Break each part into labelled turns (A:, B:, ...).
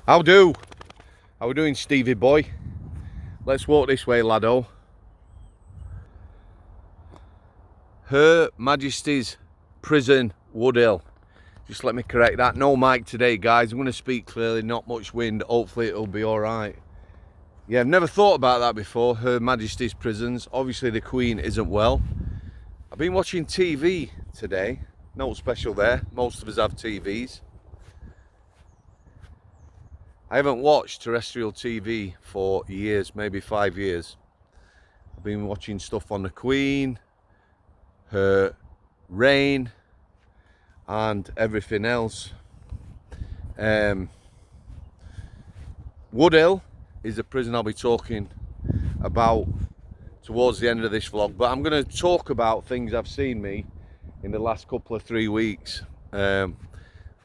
A: How do? How we doing, Stevie boy? Let's walk this way, laddo. Her Majesty's Prison, Woodhill. Just let me correct that. No mic today, guys. I'm going to speak clearly, not much wind. Hopefully it'll be all right. Yeah, I've never thought about that before. Her Majesty's Prisons. Obviously the Queen isn't well. I've been watching TV today. No special there. Most of us have TVs. I haven't watched terrestrial TV for years, maybe 5 years. I've been watching stuff on the Queen, her reign, and everything else. Woodhill is a prison I'll be talking about towards the end of this vlog, but I'm going to talk about things I've seen me in the last couple of 3 weeks.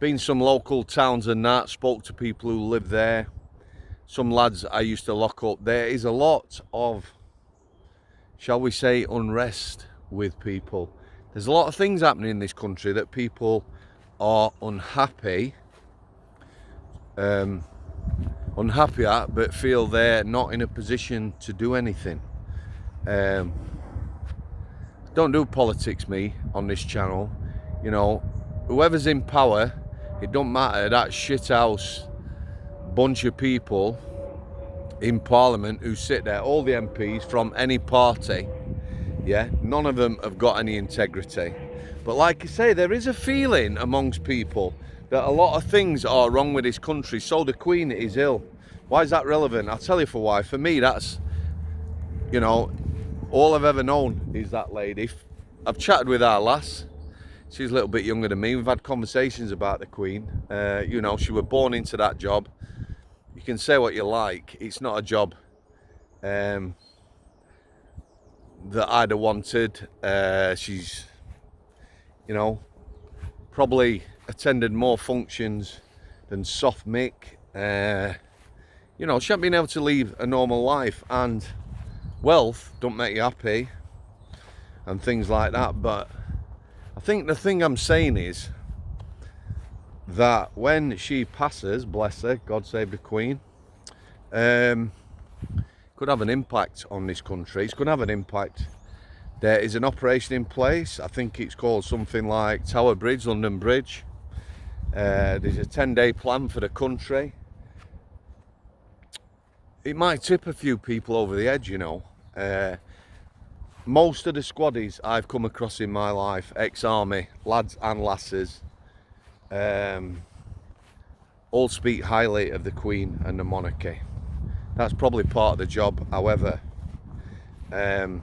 A: Been some local towns and that, spoke to people who live there, some lads I used to lock up. There is a lot of, shall we say, unrest with people. There's a lot of things happening in this country that people are unhappy at, but feel they're not in a position to do anything. Don't do politics, me, on this channel. You know, whoever's in power, it don't matter, that shithouse bunch of people in Parliament who sit there, all the MPs from any party, yeah, none of them have got any integrity. But like I say, there is a feeling amongst people that a lot of things are wrong with this country. So the Queen is ill. Why is that relevant? I'll tell you for why. For me, that's, you know, all I've ever known is that lady. I've chatted with our lass. She's a little bit younger than me. We've had conversations about the Queen. You know, she was born into that job. You can say what you like. It's not a job that I'd have wanted. She's, you know, probably attended more functions than Soft Mick. You know, she hasn't been able to lead a normal life, and wealth don't make you happy and things like that. But I think the thing I'm saying is that when she passes, bless her, God save the Queen, could have an impact on this country. It's going to have an impact. There is an operation in place. I think it's called something like Tower Bridge, London Bridge. There's a 10-day plan for the country. It might tip a few people over the edge, you know. Most of the squaddies I've come across in my life, ex-army, lads and lasses, all speak highly of the Queen and the monarchy. That's probably part of the job. However, you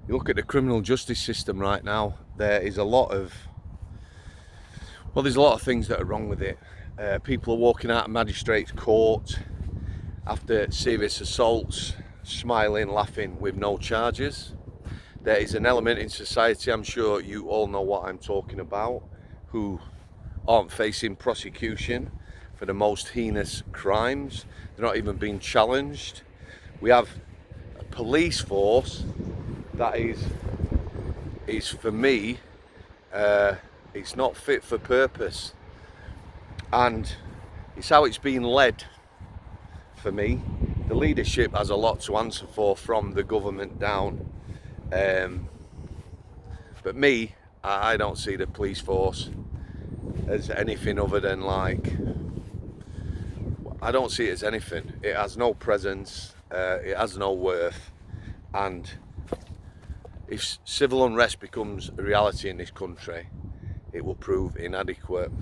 A: look at the criminal justice system right now, there is a lot of, well, there's a lot of things that are wrong with it. People are walking out of magistrates' court after serious assaults, smiling, laughing with no charges. There is an element in society, I'm sure you all know what I'm talking about, who aren't facing prosecution for the most heinous crimes. They're not even being challenged. We have a police force that is for me, it's not fit for purpose, and it's how it's being led. For me, the leadership has a lot to answer for from the government down, but me, I don't see the police force as anything other than, like, I don't see it as anything. It has no presence, it has no worth, and if civil unrest becomes a reality in this country, it will prove inadequate.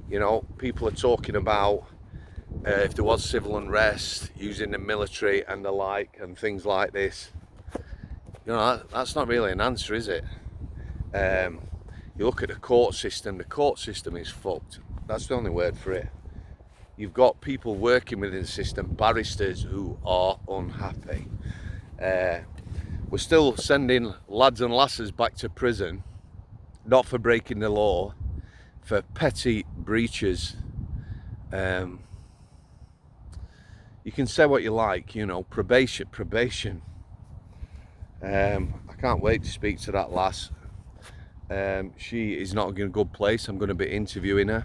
A: You know, people are talking about if there was civil unrest, using the military and the like and things like this. You know, that's not really an answer, is it? You look at the court system is fucked. That's the only word for it. You've got people working within the system, barristers who are unhappy. We're still sending lads and lasses back to prison, not for breaking the law, for petty breaches. You can say what you like, you know, probation. I can't wait to speak to that lass. She is not in a good place. I'm going to be interviewing her.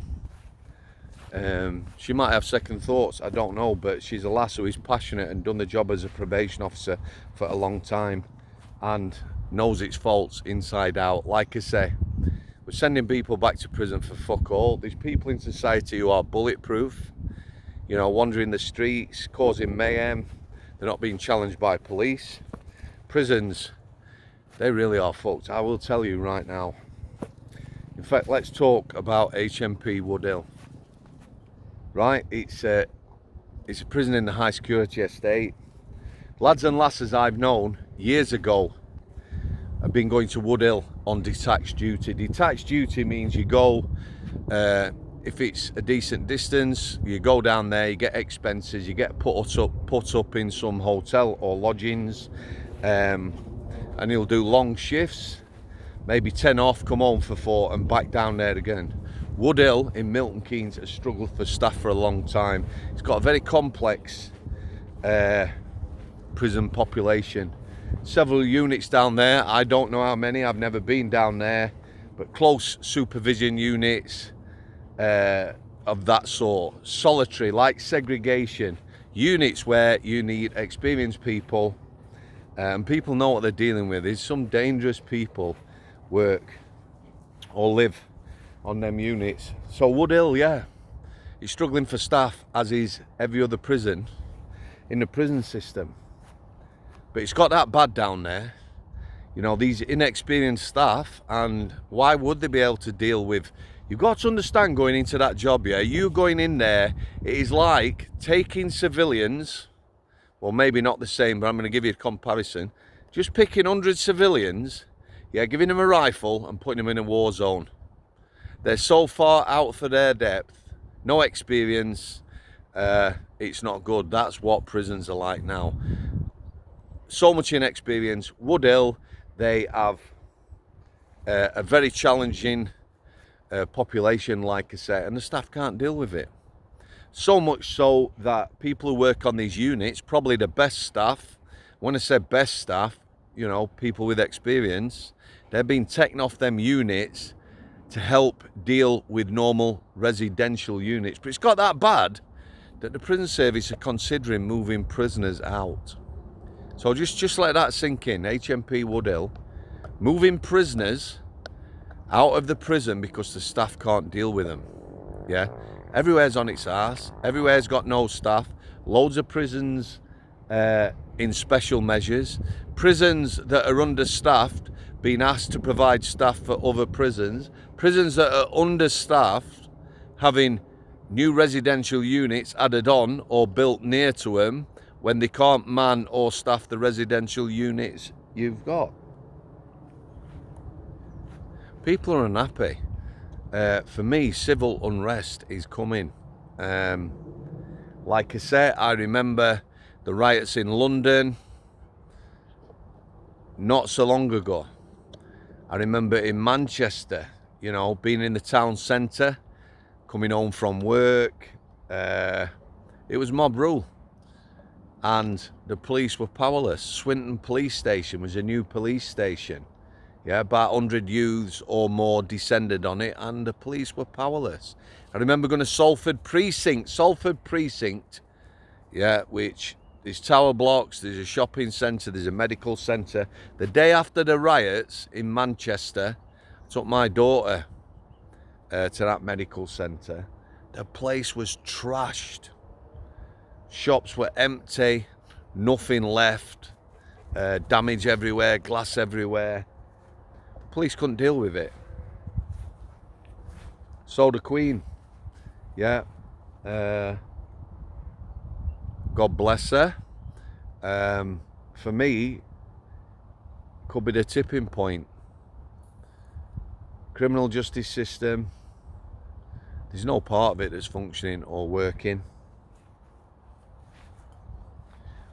A: She might have second thoughts, I don't know, but she's a lass who is passionate and done the job as a probation officer for a long time and knows its faults inside out. Like I say, we're sending people back to prison for fuck all. There's people in society who are bulletproof, you know, wandering the streets, causing mayhem. They're not being challenged by police. Prisons, they really are fucked, I will tell you right now. In fact, let's talk about HMP Woodhill. Right, it's a prison in the high security estate. Lads and lasses I've known years ago have been going to Woodhill on detached duty. Detached duty means you go, if it's a decent distance, you go down there, you get expenses, you get put up in some hotel or lodgings, and you'll do long shifts, maybe 10 off, come home for 4 and back down there again. Woodhill in Milton Keynes has struggled for staff for a long time. It's got a very complex prison population. Several units down there, I don't know how many, I've never been down there, but close supervision units of that sort. Solitary, like segregation. Units where you need experienced people, and people know what they're dealing with. There's some dangerous people work or live on them units. So Woodhill, yeah, he's struggling for staff, as is every other prison in the prison system. But it's got that bad down there, you know, these inexperienced staff, and why would they be able to deal with? You've got to understand, going into that job, yeah, you going in there, it is like taking civilians, well, maybe not the same, but I'm going to give you a comparison, just picking 100 civilians, yeah, giving them a rifle and putting them in a war zone. They're so far out for their depth, no experience, it's not good. That's what prisons are like now. So much inexperience. Woodhill, they have a very challenging population, like I say, and the staff can't deal with it. So much so that people who work on these units, probably the best staff, when I say best staff, you know, people with experience, they're being taken off them units to help deal with normal residential units. But it's got that bad that the prison service are considering moving prisoners out. So just let that sink in. HMP Woodhill moving prisoners out of the prison because the staff can't deal with them. Yeah, everywhere's on its arse. Everywhere's got no staff. Loads of prisons in special measures. Prisons that are understaffed being asked to provide staff for other prisons. Prisons that are understaffed having new residential units added on or built near to them when they can't man or staff the residential units you've got. People are unhappy. For me, civil unrest is coming. Like I say, I remember the riots in London not so long ago. I remember in Manchester, you know, being in the town centre, coming home from work, it was mob rule. And the police were powerless. Swinton police station was a new police station. Yeah, about 100 youths or more descended on it, and the police were powerless. I remember going to Salford Precinct, yeah, which there's tower blocks, there's a shopping centre, there's a medical centre. The day after the riots in Manchester, I took my daughter to that medical centre. The place was trashed. Shops were empty, nothing left, damage everywhere, glass everywhere. Police couldn't deal with it. So the Queen, yeah, God bless her. For me, could be the tipping point. Criminal justice system, there's no part of it that's functioning or working.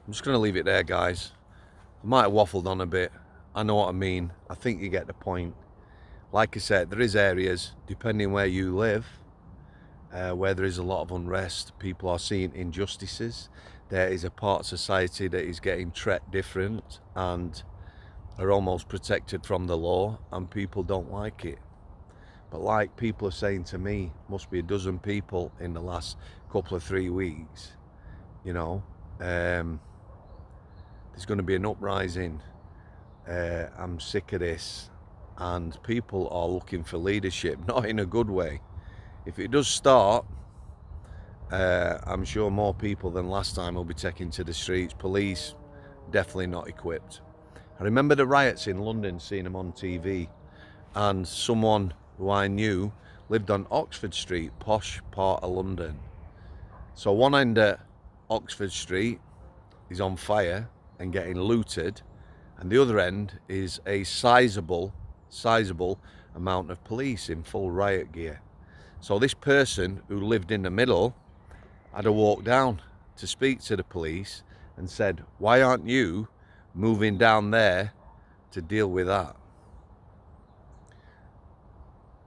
A: I'm just going to leave it there, guys. I might have waffled on a bit. I know what I mean. I think you get the point. Like I said, there is areas, depending where you live, where there is a lot of unrest. People are seeing injustices. There is a part of society that is getting treated different and are almost protected from the law, and people don't like it. But like people are saying to me, must be a dozen people in the last couple of 3 weeks, you know, there's going to be an uprising. I'm sick of this, and people are looking for leadership, not in a good way. If it does start, I'm sure more people than last time will be taken to the streets. Police definitely not equipped. I remember the riots in London, seeing them on TV, and someone who I knew lived on Oxford Street, posh part of London. So one end of Oxford Street is on fire and getting looted, and the other end is a sizable amount of police in full riot gear. So this person who lived in the middle had to walk down to speak to the police and said, why aren't you moving down there to deal with that?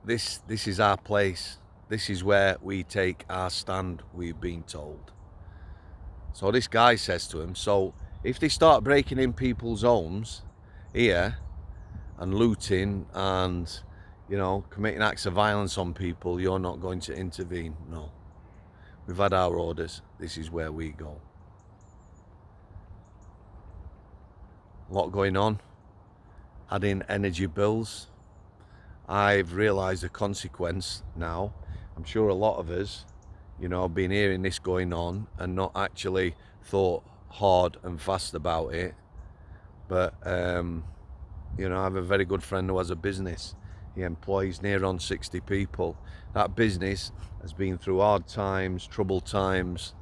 A: This is our place. This is where we take our stand, we've been told. So this guy says to him, so if they start breaking in people's homes here and looting and, you know, committing acts of violence on people, you're not going to intervene? No. We've had our orders. This is where we go. A lot going on. Adding energy bills. I've realised the consequence now. I'm sure a lot of us, you know, have been hearing this going on and not actually thought hard and fast about it. But, you know, I have a very good friend who has a business. He employs near on 60 people. That business has been through hard times, troubled times.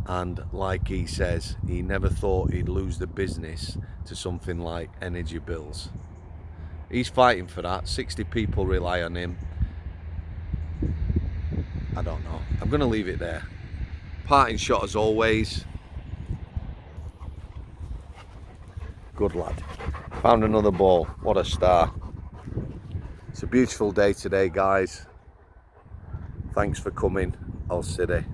A: And like he says, he never thought he'd lose the business to something like energy bills. He's fighting for that. 60 people rely on him. I don't know. I'm going to leave it there. Parting shot as always. Good lad. Found another ball. What a star. It's a beautiful day today, guys. Thanks for coming. Hull City.